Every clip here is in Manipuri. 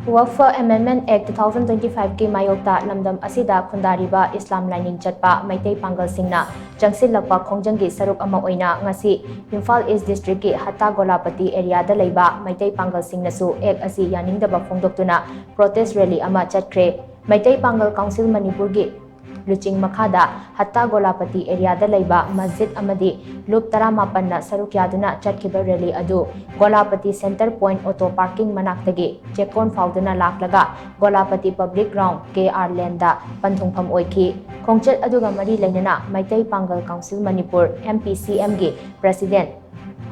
WAQF Ammendment Act 2025 की Mayokta lamdam asida khundariba Islam laining chatpa Meitei Pangal Singna changshillakpa khongjang की sharuk ama oina ngasi Imphal East District की Hatta Gollapati area da leiba Meitei Pangal Sing nasu ek asi yaningdaba phongdoktuna protest rally ama Chatkhre Meitei Pangal Council Manipuri की Luching Makada Hatta Gollapati area da leiba masjid amadi loop taramapanna saruk yaduna Chatkhre rally adu Gollapati Center Point Auto Parking manaktagi checkon fauduna laklaga Gollapati Public Ground KR Lenda panthungpham oiki khongchat aduga mari leinana Meitei Pangal Council Manipur MPCM gi President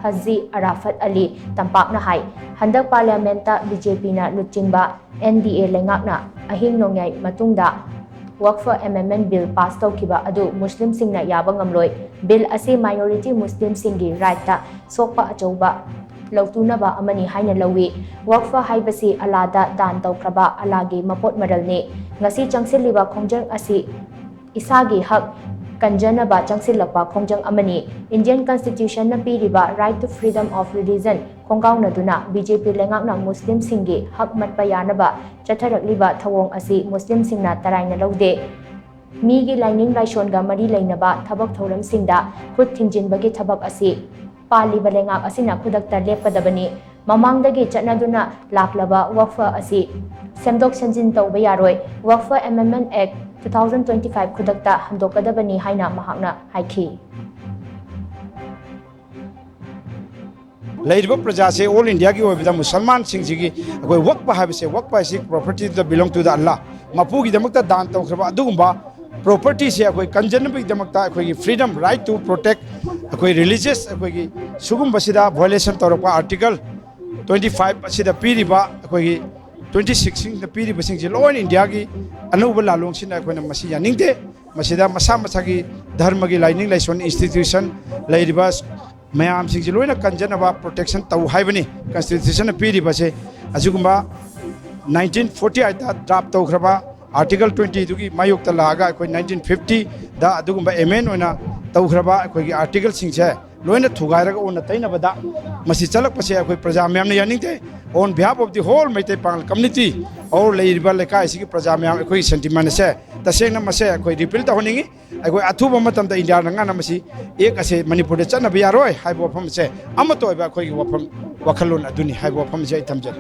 Haji Arafat Ali tampakna hai handak parliamenta BJP na luchingba NDA lengakna ahing nongyai matungda WAQF Amendment Bill pass taukiba adu Muslim singna yaba ngamloi bill asi minority Muslim singi right ta sokpa achouba lautunaba amani haina lawi WAQF haibasi alada dan taukraba alagi mapot maralni ngasi changshillakpa khongjang asi isagi hak kanjanaba changshillakpa khongjang amani Indian Constitution na piriba right to freedom of religion khonggauna duna BJP lengakna Muslim singi hak matpa yanaba chatharakliba thawong asi Muslim singna taraina laude migi laining laishonga mari leinaba thabak thoram singda khut thinjinbagi thabak asi paliba lengak asina khudakta leppadabani mamangdagi chatnaduna laklaba WAQF asi semdok sanjin tauba yaroi WAQF Amendment Act 2025 khudakta handokadabani haina mahakna haiki Leiba Praja se all India ki oibida Musalman Singh ji ki koi WAQF have se WAQF is property that belong to the Allah mapu ki damakta dan tawkraba adugumba property se koi kanjanbi damakta koi freedom right to protect koi religious koi ki sugum basida violation tawrapa article 25 asida piriba koi 26 the piriba sing ji law in India ki anuba lalong sina koi na masi yaningde masida masa masa ki dharma ki lining license institution leiba mayam sing ji loina kanjanaba protection taw haibani constitution piriba se ajugumba 1948 da draft tawkraba article 22 ki mayokta laga koi 1950 da adugumba amend oina tawkraba koi ki article sing se loina thugairaga ona tainabada masi chalak pase koi praja myam ne yaningte on behalf of the whole Meitei Pangal community or leiba lekai sigi praja myam koi sentiment se tasengna mase koi repeal ta honingi koi athuba matam da India nga na masi ek ase Manipur de chana biya roi haibo pham se amato ba koi wafam wakhalon aduni haibo pham se thamjal